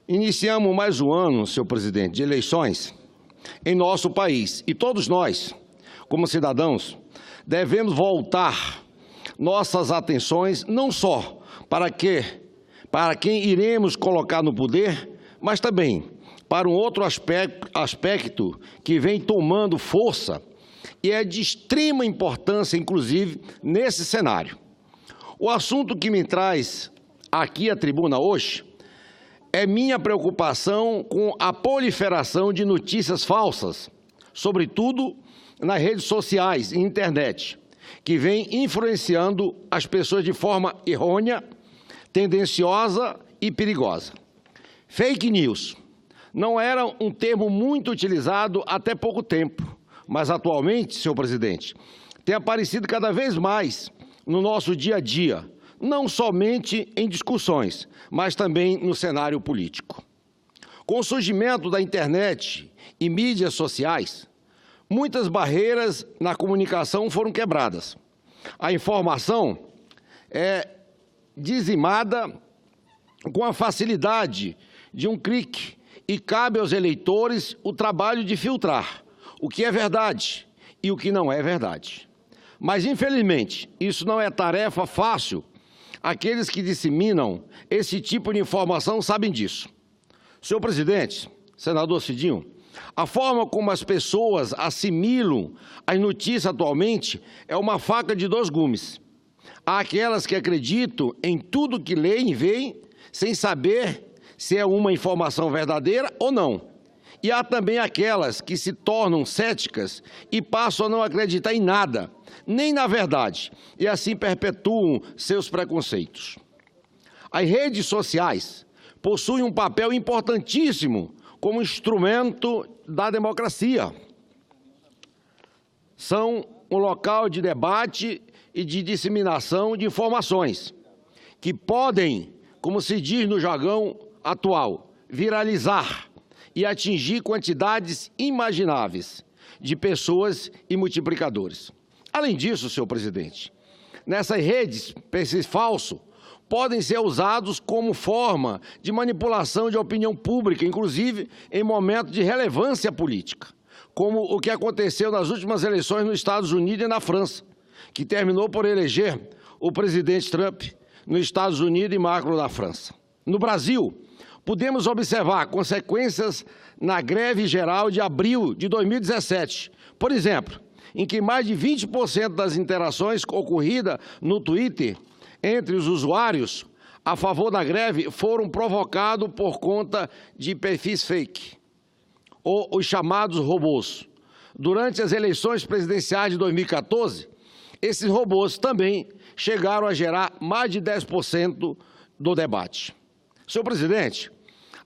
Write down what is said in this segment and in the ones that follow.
Iniciamos mais um ano, senhor presidente, de eleições em nosso país. E todos nós, como cidadãos, devemos voltar nossas atenções não só para quem iremos colocar no poder, mas também para um outro aspecto que vem tomando força e é de extrema importância, inclusive, nesse cenário. O assunto que me traz aqui à tribuna hoje é minha preocupação com a proliferação de notícias falsas, sobretudo nas redes sociais e internet, que vem influenciando as pessoas de forma errônea, tendenciosa e perigosa. Fake news não era um termo muito utilizado até pouco tempo, mas atualmente, senhor presidente, tem aparecido cada vez mais no nosso dia a dia, não somente em discussões, mas também no cenário político. Com o surgimento da internet e mídias sociais, muitas barreiras na comunicação foram quebradas. A informação é dizimada com a facilidade de um clique e cabe aos eleitores o trabalho de filtrar o que é verdade e o que não é verdade. Mas, infelizmente, isso não é tarefa fácil. Aqueles que disseminam esse tipo de informação sabem disso. Senhor presidente, senador Cidinho, a forma como as pessoas assimilam as notícias atualmente é uma faca de dois gumes. Há aquelas que acreditam em tudo que leem e veem, sem saber se é uma informação verdadeira ou não. E há também aquelas que se tornam céticas e passam a não acreditar em nada, nem na verdade, e assim perpetuam seus preconceitos. As redes sociais possuem um papel importantíssimo como instrumento da democracia. São um local de debate e de disseminação de informações que podem, como se diz no jargão atual, viralizar e atingir quantidades imagináveis de pessoas e multiplicadores. Além disso, senhor presidente, nessas redes, perfis falsos podem ser usados como forma de manipulação de opinião pública, inclusive em momentos de relevância política, como o que aconteceu nas últimas eleições nos Estados Unidos e na França, que terminou por eleger o presidente Trump nos Estados Unidos e Macron na França. No Brasil, podemos observar consequências na greve geral de abril de 2017. Por exemplo, em que mais de 20% das interações ocorridas no Twitter entre os usuários a favor da greve foram provocados por conta de perfis fake, ou os chamados robôs. Durante as eleições presidenciais de 2014, esses robôs também chegaram a gerar mais de 10% do debate. Senhor presidente,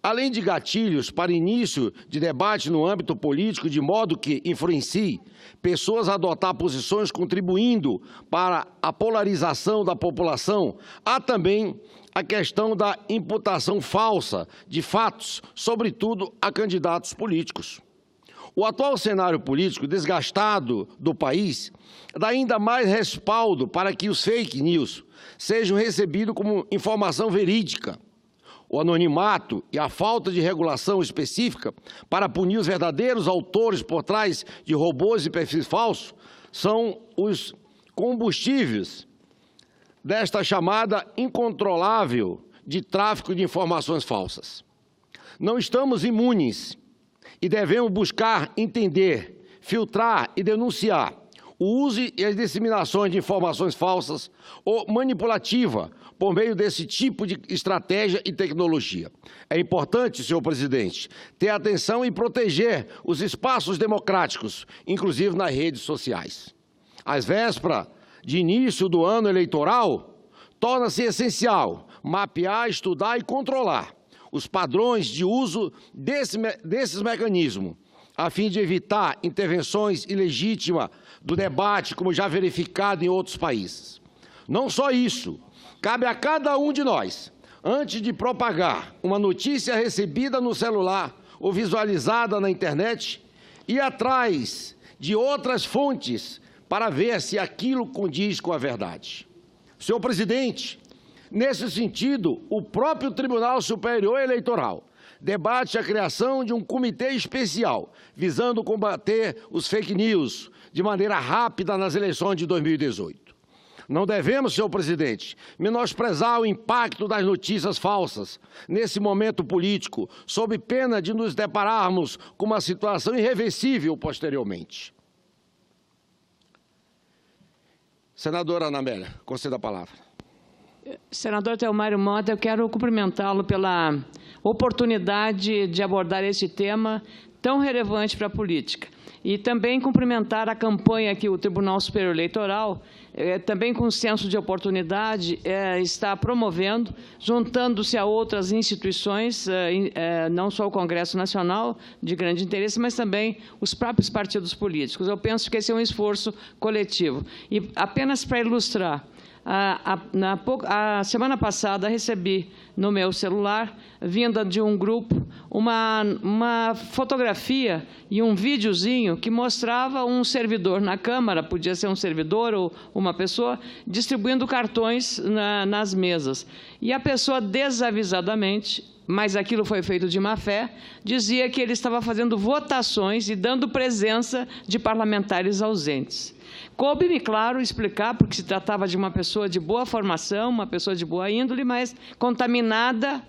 além de gatilhos para início de debate no âmbito político, de modo que influencie pessoas a adotar posições contribuindo para a polarização da população, há também a questão da imputação falsa de fatos, sobretudo a candidatos políticos. O atual cenário político desgastado do país dá ainda mais respaldo para que os fake news sejam recebidos como informação verídica. O anonimato e a falta de regulação específica para punir os verdadeiros autores por trás de robôs e perfis falsos são os combustíveis desta chamada incontrolável de tráfico de informações falsas. Não estamos imunes e devemos buscar entender, filtrar e denunciar o uso e as disseminações de informações falsas ou manipulativa por meio desse tipo de estratégia e tecnologia. É importante, senhor presidente, ter atenção e proteger os espaços democráticos, inclusive nas redes sociais. Às vésperas de início do ano eleitoral, torna-se essencial mapear, estudar e controlar os padrões de uso desses mecanismos, a fim de evitar intervenções ilegítimas do debate, como já verificado em outros países. Não só isso, cabe a cada um de nós, antes de propagar uma notícia recebida no celular ou visualizada na internet, ir atrás de outras fontes para ver se aquilo condiz com a verdade. Senhor presidente, nesse sentido, o próprio Tribunal Superior Eleitoral debate a criação de um comitê especial, visando combater os fake news de maneira rápida nas eleições de 2018. Não devemos, senhor presidente, menosprezar o impacto das notícias falsas nesse momento político, sob pena de nos depararmos com uma situação irreversível posteriormente. Senadora Ana Amélia, conceda a palavra. Senador Theomário Mota, eu quero cumprimentá-lo pela oportunidade de abordar esse tema tão relevante para a política. E também cumprimentar a campanha que o Tribunal Superior Eleitoral, também com senso de oportunidade, está promovendo, juntando-se a outras instituições, não só o Congresso Nacional, de grande interesse, mas também os próprios partidos políticos. Eu penso que esse é um esforço coletivo. E apenas para ilustrar, a semana passada recebi no meu celular, vinda de um grupo, uma fotografia e um videozinho que mostrava um servidor na Câmara, podia ser um servidor ou uma pessoa, distribuindo cartões nas mesas. E a pessoa, desavisadamente, mas aquilo foi feito de má fé, dizia que ele estava fazendo votações e dando presença de parlamentares ausentes. Coube-me, claro, explicar, porque se tratava de uma pessoa de boa formação, uma pessoa de boa índole, mas contaminada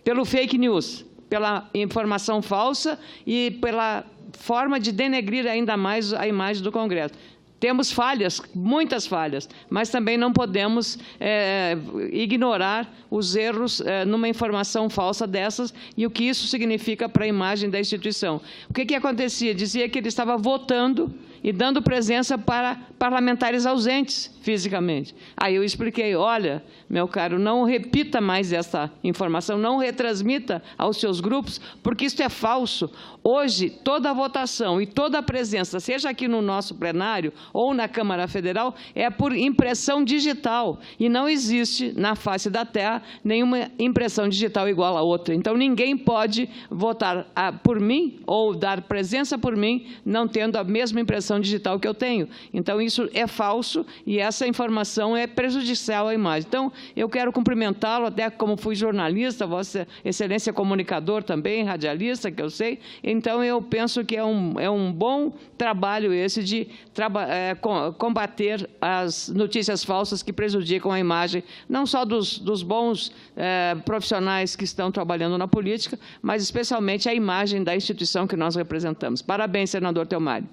pelo fake news, pela informação falsa e pela forma de denegrir ainda mais a imagem do Congresso. Temos falhas, muitas falhas, mas também não podemos ignorar os erros numa informação falsa dessas e o que isso significa para a imagem da instituição. O que acontecia? Dizia que ele estava votando e dando presença para parlamentares ausentes fisicamente. Aí eu expliquei, olha, meu caro, não repita mais essa informação, não retransmita aos seus grupos, porque isso é falso. Hoje, toda a votação e toda a presença, seja aqui no nosso plenário ou na Câmara Federal, é por impressão digital. E não existe, na face da Terra, nenhuma impressão digital igual a outra. Então, ninguém pode votar por mim ou dar presença por mim, não tendo a mesma impressão digital que eu tenho. Então, isso é falso e essa informação é prejudicial à imagem. Então, eu quero cumprimentá-lo, até como fui jornalista, Vossa Excelência comunicador também, radialista, que eu sei. Então, eu penso que é um bom trabalho esse de combater as notícias falsas que prejudicam a imagem, não só dos bons profissionais que estão trabalhando na política, mas especialmente a imagem da instituição que nós representamos. Parabéns, senador Theomário.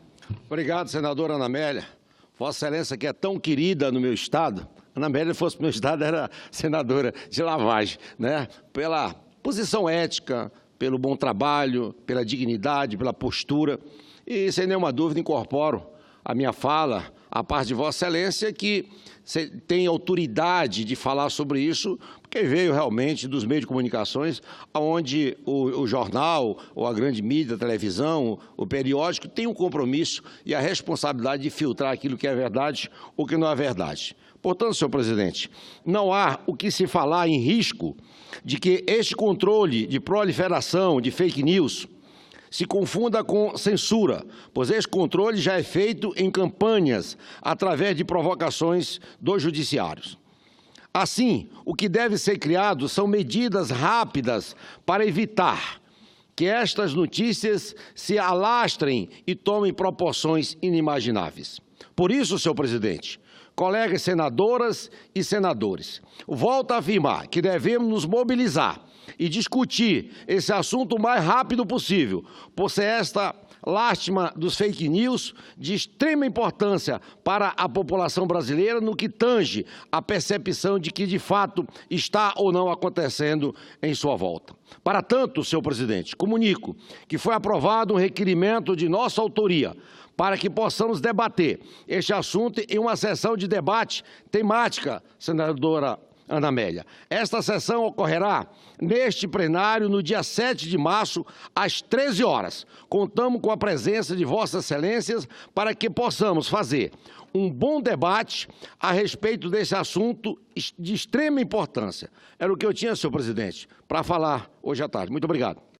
Obrigado, senadora Ana Amélia. Vossa Excelência, que é tão querida no meu estado, Ana Amélia, se fosse para o meu estado, era senadora de lavagem, né? Pela posição ética, pelo bom trabalho, pela dignidade, pela postura. E, sem nenhuma dúvida, incorporo a minha fala à parte de Vossa Excelência, que tem autoridade de falar sobre isso, porque veio realmente dos meios de comunicações, onde o jornal, ou a grande mídia, a televisão, o periódico, tem um compromisso e a responsabilidade de filtrar aquilo que é verdade ou que não é verdade. Portanto, senhor presidente, não há o que se falar em risco de que este controle de proliferação de fake news se confunda com censura, pois esse controle já é feito em campanhas através de provocações dos judiciários. Assim, o que deve ser criado são medidas rápidas para evitar que estas notícias se alastrem e tomem proporções inimagináveis. Por isso, senhor presidente, colegas senadoras e senadores, volto a afirmar que devemos nos mobilizar e discutir esse assunto o mais rápido possível, por ser esta lástima dos fake news de extrema importância para a população brasileira no que tange a percepção de que, de fato, está ou não acontecendo em sua volta. Para tanto, senhor presidente, comunico que foi aprovado um requerimento de nossa autoria para que possamos debater este assunto em uma sessão de debate temática, senadora Ana Amélia. Esta sessão ocorrerá neste plenário no dia 7 de março, às 13 horas. Contamos com a presença de Vossas Excelências para que possamos fazer um bom debate a respeito desse assunto de extrema importância. Era o que eu tinha, senhor presidente, para falar hoje à tarde. Muito obrigado.